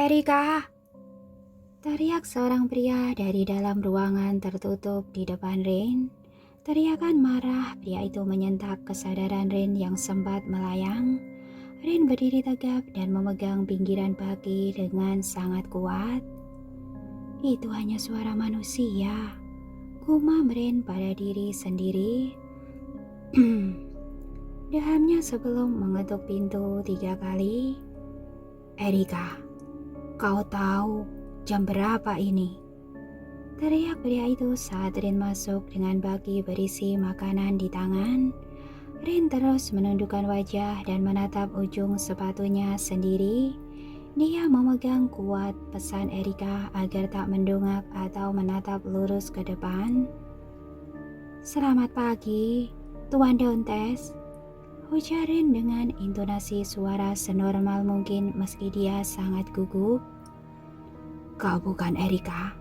Erika! Teriak seorang pria dari dalam ruangan tertutup di depan Rin. Teriakan marah pria itu menyentak kesadaran Rin yang sempat melayang. Rin berdiri tegap dan memegang pinggiran baki dengan sangat kuat. Itu hanya suara manusia, gumam Rin pada diri sendiri. Dehamnya sebelum mengetuk pintu 3 kali. Erika, kau tahu jam berapa ini? Teriak pria itu saat Rin masuk dengan baki berisi makanan di tangan. Rin terus menundukkan wajah dan menatap ujung sepatunya sendiri. Dia memegang kuat pesan Erika agar tak mendongak atau menatap lurus ke depan. Selamat pagi, Tuan Dontes. Ujar Rin dengan intonasi suara senormal mungkin meski dia sangat gugup. Kau bukan Erika?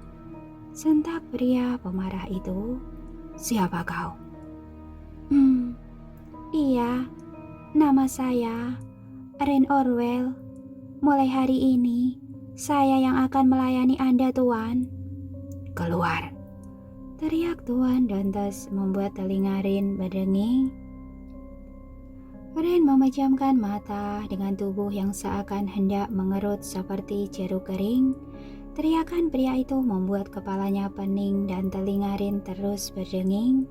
Sentak pria pemarah itu. Siapa kau? Iya, nama saya Rin Orwell. Mulai hari ini, saya yang akan melayani Anda, Tuan. Keluar! Teriak Tuan Dontes membuat telinga Rin berdenging. Rin memejamkan mata dengan tubuh yang seakan hendak mengerut seperti jeruk kering. Teriakan pria itu membuat kepalanya pening dan telinga Rin terus berdenging.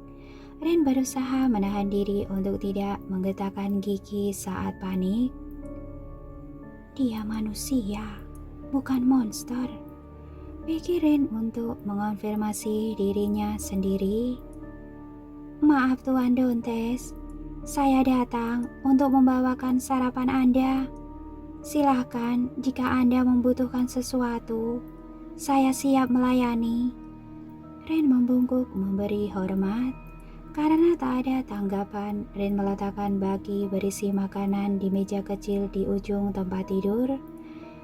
Rin berusaha menahan diri untuk tidak menggetakkan gigi saat panik. Dia manusia, bukan monster. Pikir Rin untuk mengonfirmasi dirinya sendiri. Maaf Tuan Dontes, saya datang untuk membawakan sarapan Anda. Silahkan jika Anda membutuhkan sesuatu. Saya siap melayani. Rin membungkuk memberi hormat. Karena tak ada tanggapan, Rin meletakkan baki berisi makanan di meja kecil di ujung tempat tidur.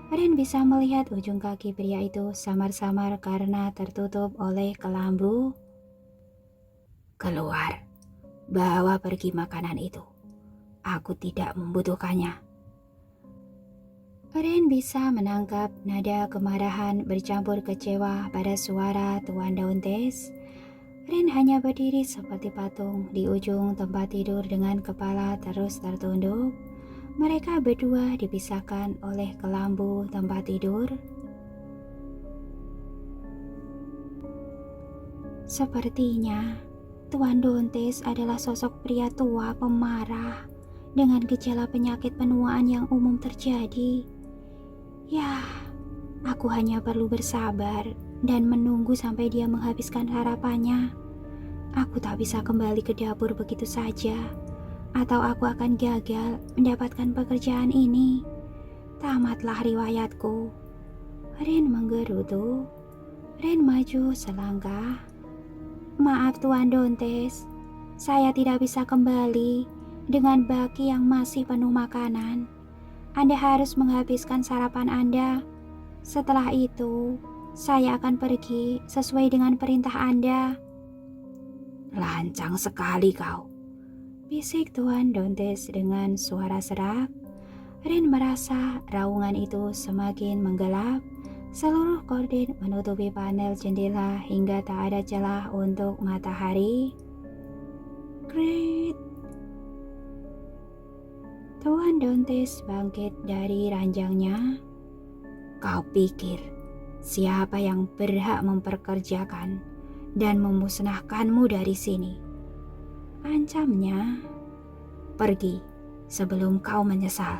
Rin bisa melihat ujung kaki pria itu samar-samar karena tertutup oleh kelambu. Keluar, bawa pergi makanan itu. Aku tidak membutuhkannya. Rin bisa menangkap nada kemarahan bercampur kecewa pada suara Tuan Dontes. Rin hanya berdiri seperti patung di ujung tempat tidur dengan kepala terus tertunduk. Mereka berdua dipisahkan oleh kelambu tempat tidur. Sepertinya Tuan Dontes adalah sosok pria tua pemarah dengan gejala penyakit penuaan yang umum terjadi. Ya, aku hanya perlu bersabar dan menunggu sampai dia menghabiskan harapannya. Aku tak bisa kembali ke dapur begitu saja, atau aku akan gagal mendapatkan pekerjaan ini. Tamatlah riwayatku. Rin menggerutu. Rin maju selangkah. Maaf Tuan Dontes, saya tidak bisa kembali dengan baki yang masih penuh makanan. Anda harus menghabiskan sarapan Anda. Setelah itu, saya akan pergi sesuai dengan perintah Anda. Lancang sekali kau, bisik Tuan Dontes dengan suara serak. Rin merasa raungan itu semakin menggelap. Seluruh gorden menutupi panel jendela hingga tak ada celah untuk matahari. Krit! Tuan Dontes bangkit dari ranjangnya. Kau pikir siapa yang berhak memperkerjakan dan memusnahkanmu dari sini? Ancamnya. Pergi sebelum kau menyesal.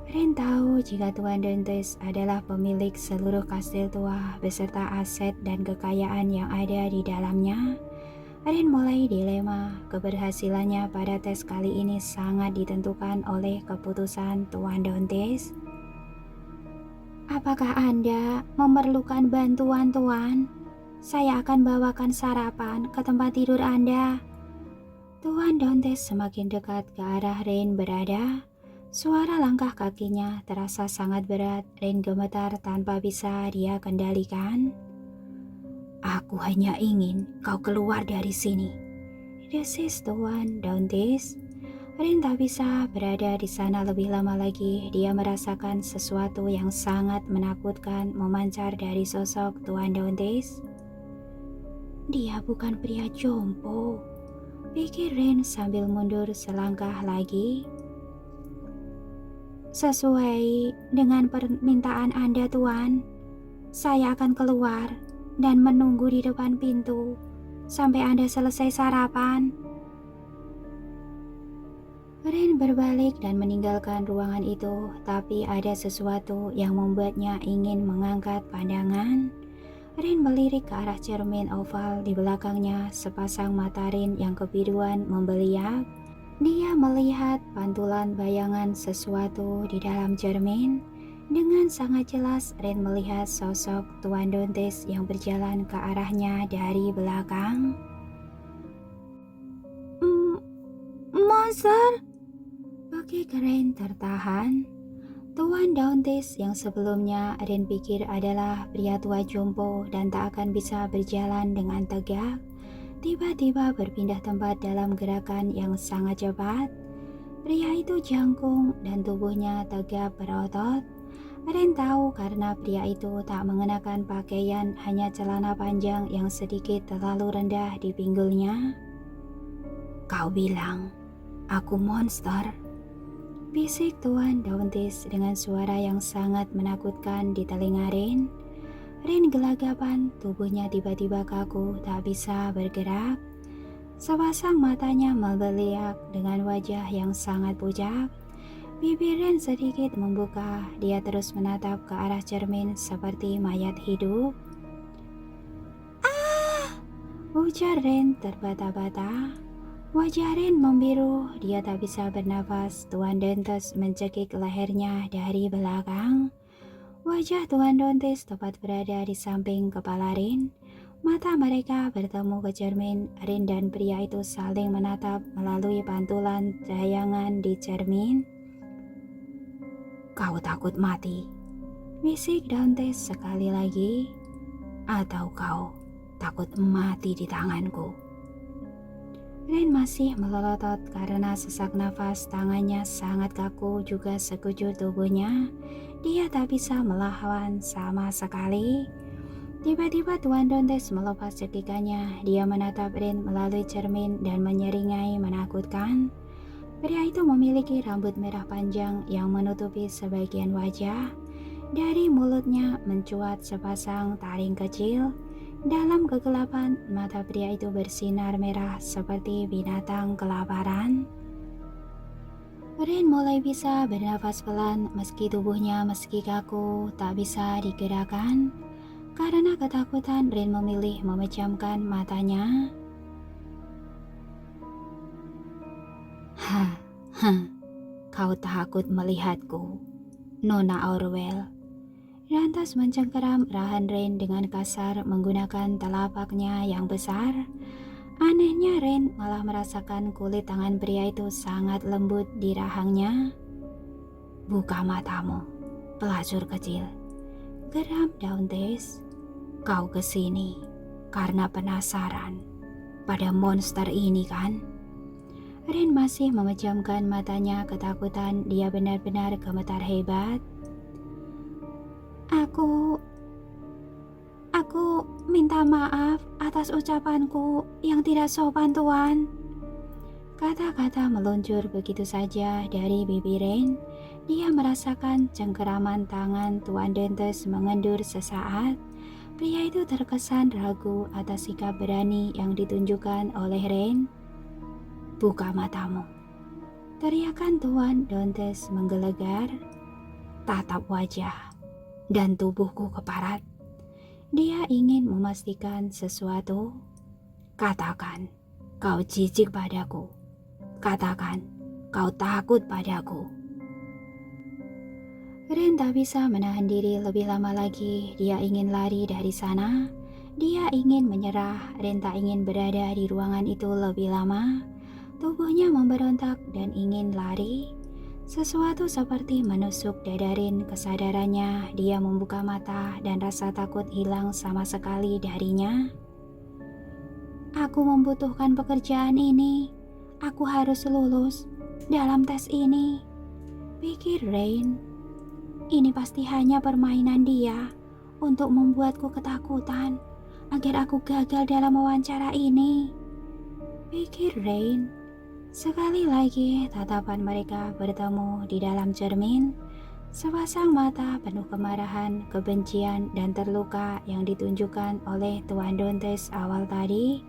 Rin tahu jika Tuan Dontes adalah pemilik seluruh kastil tua beserta aset dan kekayaan yang ada di dalamnya. Rin mulai dilema. Keberhasilannya pada tes kali ini sangat ditentukan oleh keputusan Tuan Dontes. Apakah Anda memerlukan bantuan, Tuan? Saya akan bawakan sarapan ke tempat tidur Anda. Tuan Dontes semakin dekat ke arah Rin berada. Suara langkah kakinya terasa sangat berat. Rin gemetar tanpa bisa dia kendalikan. Aku hanya ingin kau keluar dari sini, desis Tuan Dontes. Rin tak bisa berada di sana lebih lama lagi. Dia merasakan sesuatu yang sangat menakutkan memancar dari sosok Tuan Dontes. Dia bukan pria jompo, pikir Rin sambil mundur selangkah lagi. Sesuai dengan permintaan Anda, Tuan, saya akan keluar dan menunggu di depan pintu sampai Anda selesai sarapan. Rin berbalik dan meninggalkan ruangan itu, tapi ada sesuatu yang membuatnya ingin mengangkat pandangan. Rin melirik ke arah cermin oval di belakangnya, sepasang mata Rin yang kebiruan membeliak. Dia melihat pantulan bayangan sesuatu di dalam cermin. Dengan sangat jelas Rin melihat sosok Tuan Dontes yang berjalan ke arahnya dari belakang. Monster! Bagi Rin tertahan. Tuan Dontes yang sebelumnya Rin pikir adalah pria tua jompo dan tak akan bisa berjalan dengan tegak, tiba-tiba berpindah tempat dalam gerakan yang sangat cepat. Pria itu jangkung dan tubuhnya tegap berotot. Rin tahu karena pria itu tak mengenakan pakaian, hanya celana panjang yang sedikit terlalu rendah di pinggulnya. Kau bilang, aku monster? Bisik Tuan Dontes dengan suara yang sangat menakutkan di telinga Rin. Rin gelagapan, tubuhnya tiba-tiba kaku, tak bisa bergerak. Sepasang matanya membeliak dengan wajah yang sangat pucat. Bibir Rin sedikit membuka, dia terus menatap ke arah cermin seperti mayat hidup. Ujar Rin terbata-bata. Wajah Rin membiru, dia tak bisa bernafas. Tuan Dontes mencekik lehernya dari belakang. Wajah Tuan Dontes tepat berada di samping kepala Rin. Mata mereka bertemu ke cermin. Rin dan pria itu saling menatap melalui pantulan tayangan di cermin. Kau takut mati? Bisik Dontes sekali lagi. Atau kau takut mati di tanganku? Rin masih melotot karena sesak nafas, tangannya sangat kaku, juga sekujur tubuhnya. Dia tak bisa melawan sama sekali. Tiba-tiba Tuan Dontes melepas cekikannya. Dia menatap Rin melalui cermin dan menyeringai menakutkan. Pria itu memiliki rambut merah panjang yang menutupi sebagian wajah. Dari mulutnya mencuat sepasang taring kecil. Dalam kegelapan, mata pria itu bersinar merah seperti binatang kelaparan. Rin mulai bisa bernafas pelan meski tubuhnya meski kaku tak bisa digerakkan. Karena ketakutan, Rin memilih memejamkan matanya. Kau takut melihatku, Nona Orwell? Lantas mencengkeram rahan Rin dengan kasar menggunakan telapaknya yang besar. Anehnya Rin malah merasakan kulit tangan pria itu sangat lembut di rahangnya. Buka matamu, pelacur kecil, geram Dontes. Kau kesini karena penasaran pada monster ini kan? Rin masih memejamkan matanya ketakutan, dia benar-benar gemetar hebat. Aku minta maaf atas ucapanku yang tidak sopan, Tuan. Kata-kata meluncur begitu saja dari bibir Rin. Dia merasakan cengkeraman tangan Tuan Dontes mengendur sesaat. Pria itu terkesan ragu atas sikap berani yang ditunjukkan oleh Rin. Buka matamu, teriakan Tuan Dontes menggelegar. Tatap wajah dan tubuhku keparat. Dia ingin memastikan sesuatu. Katakan, kau jijik padaku. Katakan, kau takut padaku. Rin tak bisa menahan diri lebih lama lagi. Dia ingin lari dari sana. Dia ingin menyerah. Rin tak ingin berada di ruangan itu lebih lama. Tubuhnya memberontak dan ingin lari. Sesuatu seperti menusuk dada Rin. Kesadarannya, dia membuka mata dan rasa takut hilang sama sekali darinya. Aku membutuhkan pekerjaan ini. Aku harus lulus. dalam tes ini, pikir Rain. Ini pasti hanya permainan dia untuk membuatku ketakutan agar aku gagal dalam wawancara ini, pikir Rain. Sekali lagi tatapan mereka bertemu di dalam cermin. Sepasang mata penuh kemarahan, kebencian, dan terluka yang ditunjukkan oleh Tuan Dontes awal tadi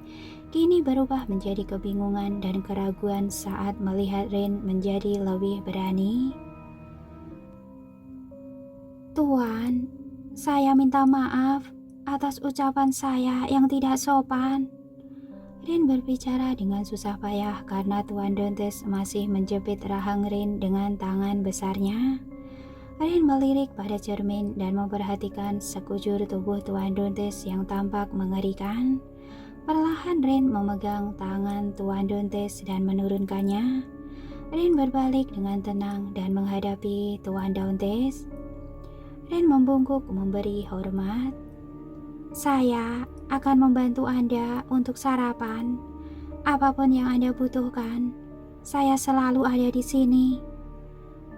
kini berubah menjadi kebingungan dan keraguan saat melihat Rain menjadi lebih berani. Tuan, saya minta maaf atas ucapan saya yang tidak sopan. Rain berbicara dengan susah payah karena Tuan Dontes masih menjepit rahang Rain dengan tangan besarnya. Rain melirik pada cermin dan memperhatikan sekujur tubuh Tuan Dontes yang tampak mengerikan. Perlahan Rain memegang tangan Tuan Dontes dan menurunkannya. Rain berbalik dengan tenang dan menghadapi Tuan Dontes. Rain membungkuk memberi hormat. Saya akan membantu Anda untuk sarapan. Apapun yang Anda butuhkan, saya selalu ada di sini.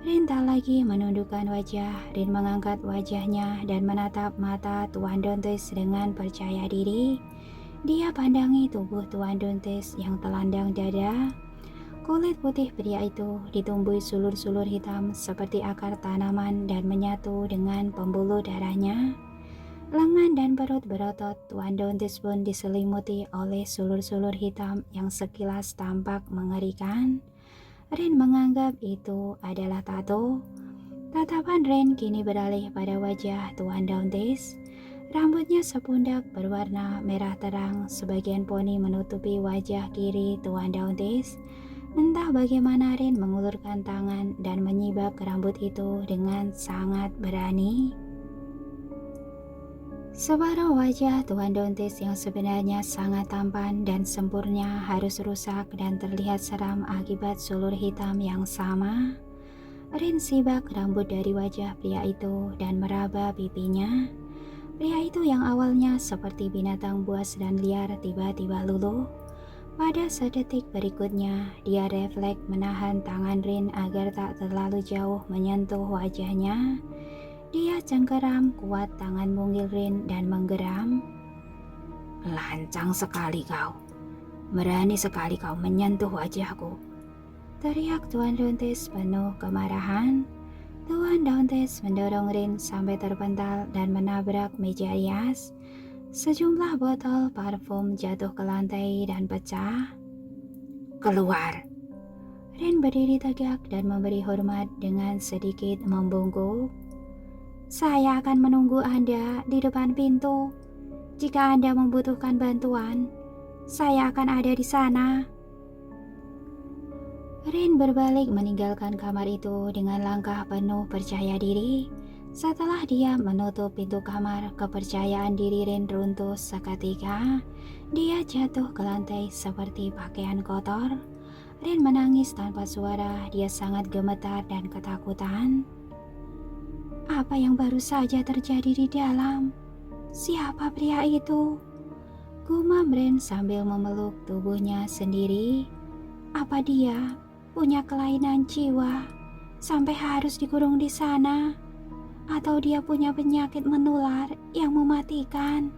Rain tak lagi menundukkan wajah. Rain mengangkat wajahnya dan menatap mata Tuan Dontes dengan percaya diri. Dia pandangi tubuh Tuan Dontes yang telandang dada. Kulit putih pria itu ditumbuhi sulur-sulur hitam seperti akar tanaman dan menyatu dengan pembuluh darahnya. Lengan dan perut berotot Tuan Dontes pun diselimuti oleh sulur-sulur hitam yang sekilas tampak mengerikan. Rain menganggap itu adalah tato. Tatapan Rain kini beralih pada wajah Tuan Dontes. Rambutnya sepundak berwarna merah terang, sebagian poni menutupi wajah kiri Tuan Dontes. Entah bagaimana Rain mengulurkan tangan dan menyibak rambut itu dengan sangat berani. Separuh wajah Tuan Dontes yang sebenarnya sangat tampan dan sempurna harus rusak dan terlihat seram akibat sulur hitam yang sama. Rain sibak rambut dari wajah pria itu dan meraba pipinya. Pria itu yang awalnya seperti binatang buas dan liar tiba-tiba luluh. Pada sedetik berikutnya, dia refleks menahan tangan Rain agar tak terlalu jauh menyentuh wajahnya. Dia cengkeram kuat tangan mungil Rain dan menggeram. "Lancang sekali kau. Berani sekali kau menyentuh wajahku," teriak Tuan Dontes penuh kemarahan. Tuan Dontes mendorong Rain sampai terpental dan menabrak meja rias. Sejumlah botol parfum jatuh ke lantai dan pecah. "Keluar!" Rain berdiri tegak dan memberi hormat dengan sedikit membungkuk. "Saya akan menunggu Anda di depan pintu. Jika Anda membutuhkan bantuan, saya akan ada di sana." Rain berbalik meninggalkan kamar itu dengan langkah penuh percaya diri. Setelah dia menutup pintu kamar, kepercayaan diri Rain runtuh seketika. Dia jatuh ke lantai seperti pakaian kotor. Rain menangis tanpa suara. Dia sangat gemetar dan ketakutan. Apa yang baru saja terjadi di dalam? Siapa pria itu? Gumam Rain sambil memeluk tubuhnya sendiri. Apa dia punya kelainan jiwa sampai harus dikurung di sana? Atau dia punya penyakit menular yang mematikan?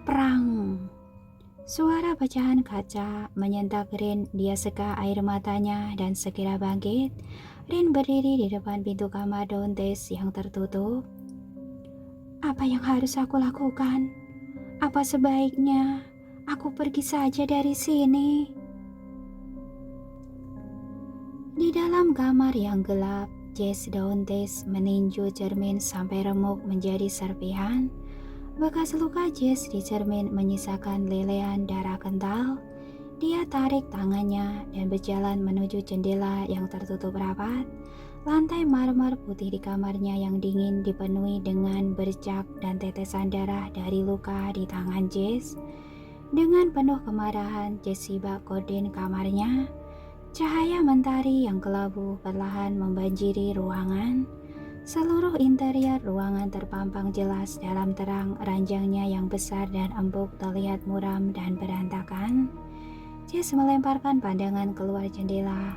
Prang! Suara pecahan kaca menyentak Rain. Dia seka air matanya dan segera bangkit. Rain berdiri di depan pintu kamar Dontes yang tertutup. Apa yang harus aku lakukan? Apa sebaiknya aku pergi saja dari sini? Di dalam kamar yang gelap, Jess Dontes meninju cermin sampai remuk menjadi serpihan. Bekas luka Jess di cermin menyisakan lelehan darah kental. Dia tarik tangannya dan berjalan menuju jendela yang tertutup rapat. Lantai marmer putih di kamarnya yang dingin dipenuhi dengan bercak dan tetesan darah dari luka di tangan Jess. Dengan penuh kemarahan, Jess sibak gorden kamarnya. Cahaya mentari yang kelabu perlahan membanjiri ruangan. Seluruh interior ruangan terpampang jelas dalam terang. Ranjangnya yang besar dan empuk terlihat muram dan berantakan. Jess melemparkan pandangan keluar jendela.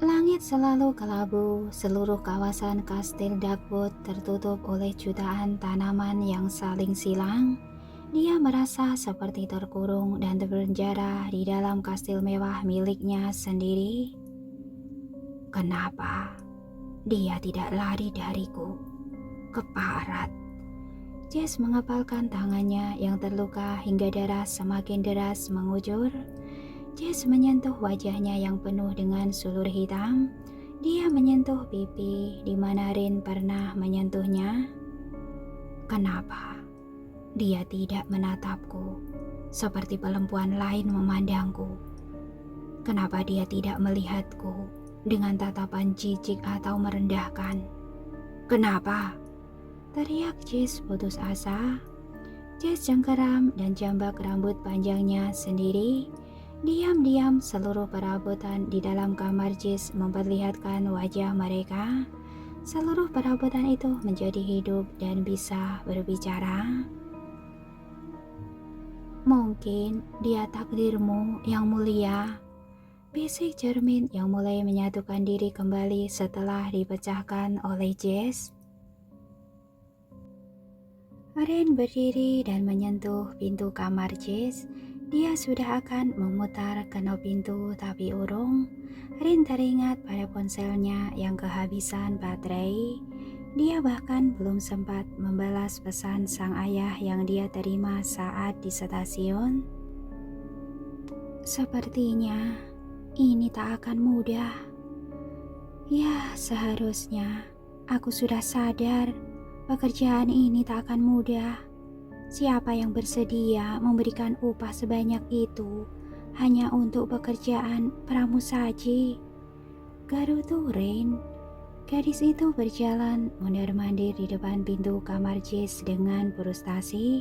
Langit selalu kelabu, seluruh kawasan kastil Darkwood tertutup oleh jutaan tanaman yang saling silang. Dia merasa seperti terkurung dan terpenjara di dalam kastil mewah miliknya sendiri. Kenapa dia tidak lari dariku? Keparat. Jess mengepalkan tangannya yang terluka hingga darah semakin deras mengucur. Jess menyentuh wajahnya yang penuh dengan sulur hitam. Dia menyentuh pipi di mana Rin pernah menyentuhnya. Kenapa dia tidak menatapku seperti perempuan lain memandangku? Kenapa dia tidak melihatku dengan tatapan jijik atau merendahkan? Kenapa? Teriak Jess putus asa. Jess cengkeram dan jambak rambut panjangnya sendiri. Diam-diam seluruh perabotan di dalam kamar Jess memperlihatkan wajah mereka. Seluruh perabotan itu menjadi hidup dan bisa berbicara. Mungkin dia takdirmu yang mulia, bisik cermin yang mulai menyatukan diri kembali setelah dipecahkan oleh Jess. Rin berdiri dan menyentuh pintu kamar Jess. Dia sudah akan memutar kenop pintu tapi urung. Rin teringat pada ponselnya yang kehabisan baterai. Dia bahkan belum sempat membalas pesan sang ayah yang dia terima saat di stasiun. Sepertinya ini tak akan mudah. Ya, seharusnya aku sudah sadar pekerjaan ini tak akan mudah. Siapa yang bersedia memberikan upah sebanyak itu hanya untuk pekerjaan pramusaji? Garutu Rin. Gadis itu berjalan mondar-mandir di depan pintu kamar Jess dengan frustasi.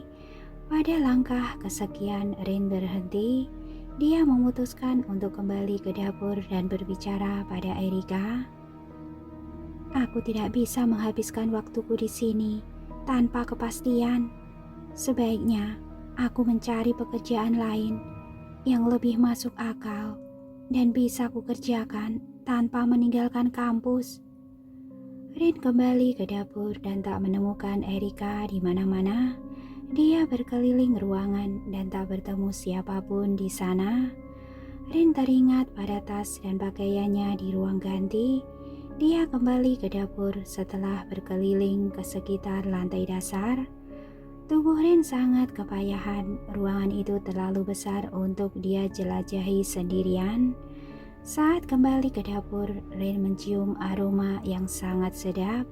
Pada langkah kesekian Rin berhenti. Dia memutuskan untuk kembali ke dapur dan berbicara pada Erika. Aku tidak bisa menghabiskan waktuku di sini tanpa kepastian. Sebaiknya aku mencari pekerjaan lain yang lebih masuk akal dan bisa kukerjakan tanpa meninggalkan kampus. Rin kembali ke dapur dan tak menemukan Erika di mana-mana. Dia berkeliling ruangan dan tak bertemu siapapun di sana. Rin teringat pada tas dan pakaiannya di ruang ganti. Dia kembali ke dapur setelah berkeliling ke sekitar lantai dasar. Tubuh Rin sangat kepayahan, ruangan itu terlalu besar untuk dia jelajahi sendirian. Saat kembali ke dapur, Rin mencium aroma yang sangat sedap.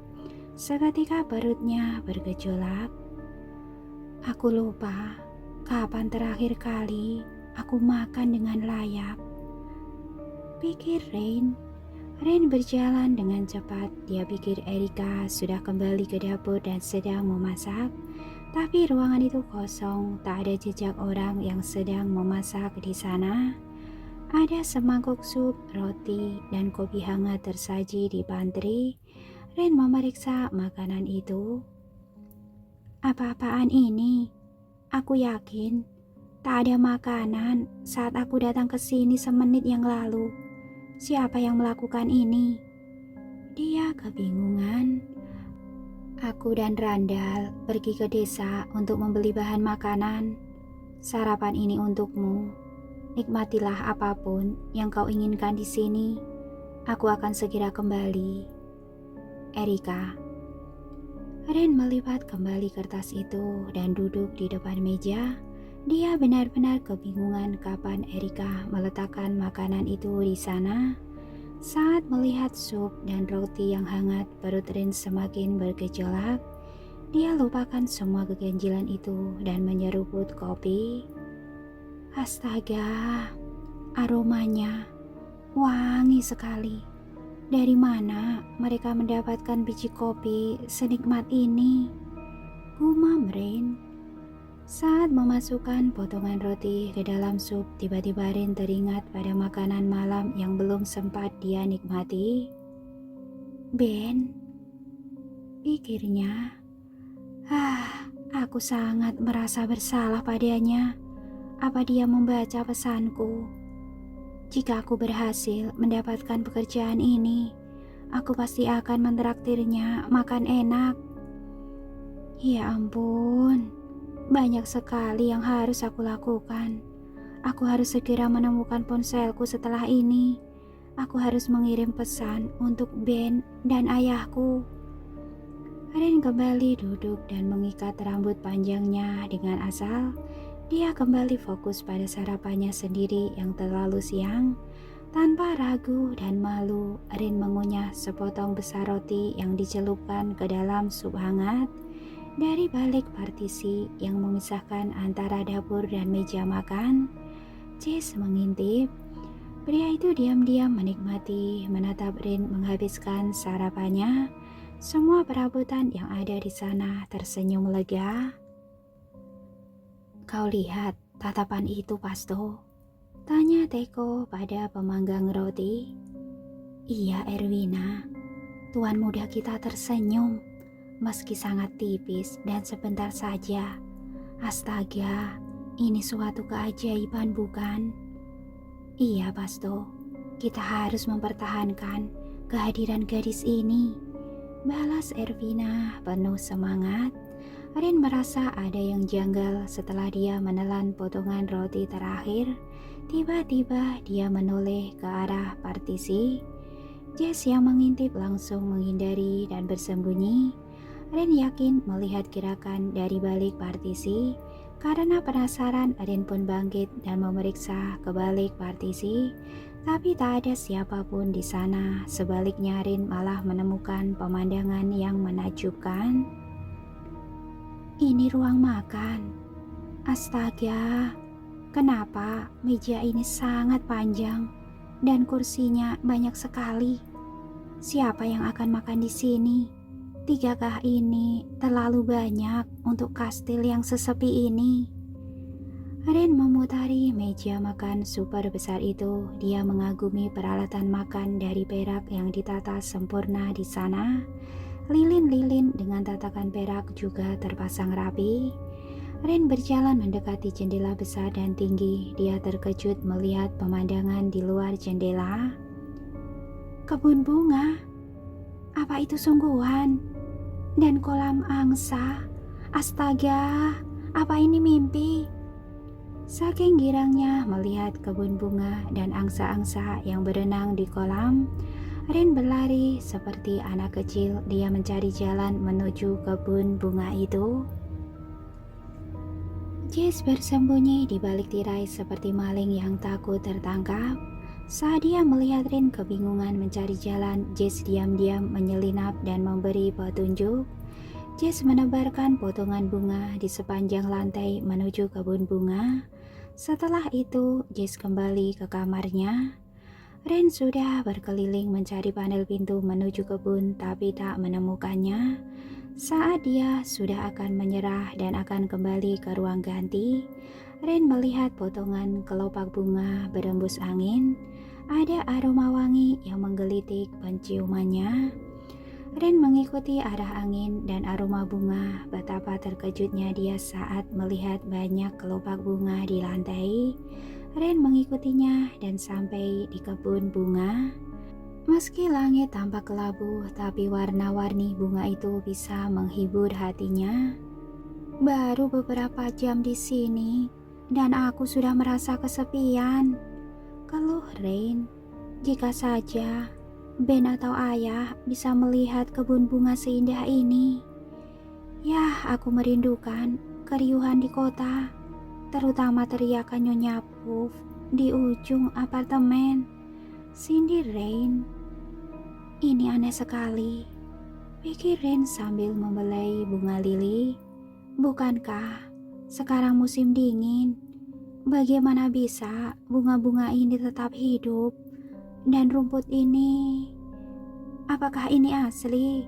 Seketika perutnya bergejolak. Aku lupa kapan terakhir kali aku makan dengan layak, pikir Rin. Rin berjalan dengan cepat. Dia pikir Erika sudah kembali ke dapur dan sedang memasak. Tapi ruangan itu kosong, tak ada jejak orang yang sedang memasak di sana. Ada semangkuk sup, roti, dan kopi hangat tersaji di pantry. Rin memeriksa makanan itu. Apa-apaan ini? Aku yakin tak ada makanan saat aku datang ke sini semenit yang lalu. Siapa yang melakukan ini? Dia kebingungan. Aku dan Randall pergi ke desa untuk membeli bahan makanan. Sarapan ini untukmu. Nikmatilah apapun yang kau inginkan di sini. Aku akan segera kembali. Erika. Rin melipat kembali kertas itu dan duduk di depan meja. Dia benar-benar kebingungan kapan Erika meletakkan makanan itu di sana. Saat melihat sup dan roti yang hangat, perut Rin semakin bergejolak. Dia lupakan semua keganjilan itu dan menyeruput kopi. Astaga, aromanya wangi sekali. Dari mana mereka mendapatkan biji kopi senikmat ini? Gumam Rin. Saat memasukkan potongan roti ke dalam sup, tiba-tiba Rin teringat pada makanan malam yang belum sempat dia nikmati. Ben, pikirnya. Aku sangat merasa bersalah padanya. Apa dia membaca pesanku? Jika aku berhasil mendapatkan pekerjaan ini, aku pasti akan mentraktirnya makan enak. Ya ampun, banyak sekali yang harus aku lakukan. Aku harus segera menemukan ponselku setelah ini. Aku harus mengirim pesan untuk Ben dan ayahku. Rin kembali duduk dan mengikat rambut panjangnya dengan asal dia kembali fokus pada sarapannya sendiri yang terlalu siang. Tanpa ragu dan malu, Rin mengunyah sepotong besar roti yang dicelupkan ke dalam sup hangat dari balik partisi yang memisahkan antara dapur dan meja makan. Jess mengintip. Pria itu diam-diam menikmati menatap Rin menghabiskan sarapannya. Semua perabotan yang ada di sana tersenyum lega. Kau lihat tatapan itu, Pasto? Tanya Teko pada pemanggang roti. Iya, Erwina. Tuan muda kita tersenyum, meski sangat tipis dan sebentar saja. Astaga, ini suatu keajaiban bukan? Iya, Pasto. Kita harus mempertahankan kehadiran gadis ini. Balas Erwina penuh semangat. Rin merasa ada yang janggal setelah dia menelan potongan roti terakhir. Tiba-tiba dia menoleh ke arah partisi. Jess yang mengintip langsung menghindari dan bersembunyi. Rin yakin melihat gerakan dari balik partisi. Karena penasaran, Rin pun bangkit dan memeriksa ke balik partisi. Tapi tak ada siapapun di sana. Sebaliknya Rin malah menemukan pemandangan yang menakjubkan. Ini ruang makan. Astaga, kenapa meja ini sangat panjang dan kursinya banyak sekali? Siapa yang akan makan di sini? Tiggakah ini terlalu banyak untuk kastil yang sesepi ini? Rin memutari meja makan super besar itu. Dia mengagumi peralatan makan dari perak yang ditata sempurna di sana. Lilin-lilin dengan tatakan perak juga terpasang rapi. Rin berjalan mendekati jendela besar dan tinggi. Dia terkejut melihat pemandangan di luar jendela. Kebun bunga? Apa itu sungguhan? Dan kolam angsa? Astaga, apa ini mimpi? Saking girangnya melihat kebun bunga dan angsa-angsa yang berenang di kolam, Rin berlari seperti anak kecil. Dia mencari jalan menuju kebun bunga itu. Jess bersembunyi di balik tirai seperti maling yang takut tertangkap. Saat dia melihat Rin kebingungan mencari jalan, Jess diam-diam menyelinap dan memberi petunjuk. Jess menebarkan potongan bunga di sepanjang lantai menuju kebun bunga. Setelah itu, Jess kembali ke kamarnya. Rin sudah berkeliling mencari panel pintu menuju kebun tapi tak menemukannya. Saat dia sudah akan menyerah dan akan kembali ke ruang ganti, Rin melihat potongan kelopak bunga berembus angin. Ada aroma wangi yang menggelitik penciumannya. Rin mengikuti arah angin dan aroma bunga. Betapa terkejutnya dia saat melihat banyak kelopak bunga di lantai. Rin mengikutinya dan sampai di kebun bunga. Meski langit tampak kelabu, tapi warna-warni bunga itu bisa menghibur hatinya. Baru beberapa jam di sini dan aku sudah merasa kesepian. Keluh Rin. Jika saja Ben atau ayah bisa melihat kebun bunga seindah ini. Yah, aku merindukan keriuhan di kota, terutama teriakan Nyonya Puff di ujung apartemen. Sindir Rain. Ini aneh sekali, pikir Rain sambil membelai bunga lili. Bukankah sekarang musim dingin? Bagaimana bisa bunga-bunga ini tetap hidup? Dan rumput ini, apakah ini asli?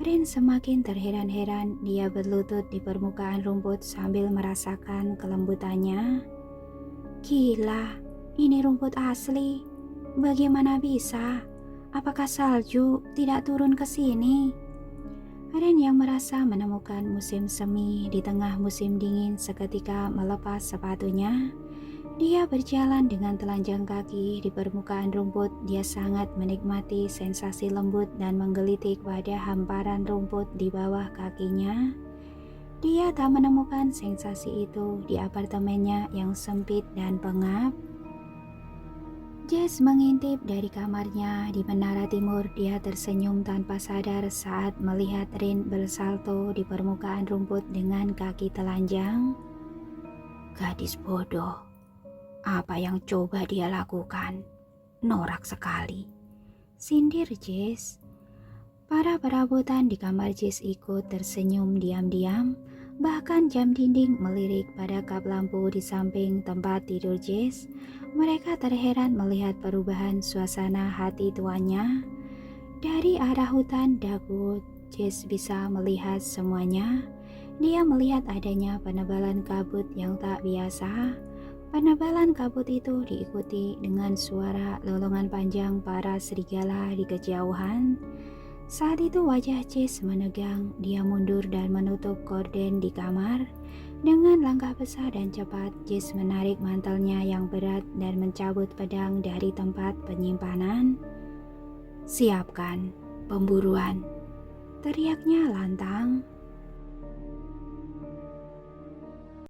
Rin semakin terheran-heran. Dia berlutut di permukaan rumput sambil merasakan kelembutannya. Gila, ini rumput asli. Bagaimana bisa? Apakah salju tidak turun ke sini? Rin yang merasa menemukan musim semi di tengah musim dingin seketika melepas sepatunya. Dia berjalan dengan telanjang kaki di permukaan rumput. Dia sangat menikmati sensasi lembut dan menggelitik pada hamparan rumput di bawah kakinya. Dia tak menemukan sensasi itu di apartemennya yang sempit dan pengap. Jess mengintip dari kamarnya di menara timur. Dia tersenyum tanpa sadar saat melihat Rin bersalto di permukaan rumput dengan kaki telanjang. Gadis bodoh, apa yang coba dia lakukan? Norak sekali, sindir Jess. Para perabotan di kamar Jess ikut tersenyum diam-diam. Bahkan jam dinding melirik pada kap lampu di samping tempat tidur Jess. Mereka terheran melihat perubahan suasana hati tuannya. Dari arah hutan Dagwood, Jess bisa melihat semuanya. Dia melihat adanya penebalan kabut yang tak biasa. Penebalan kabut itu diikuti dengan suara lolongan panjang para serigala di kejauhan. Saat itu wajah Jess menegang. Dia mundur dan menutup gorden di kamar. Dengan langkah besar dan cepat, Jess menarik mantelnya yang berat dan mencabut pedang dari tempat penyimpanan. "Siapkan pemburuan," teriaknya lantang.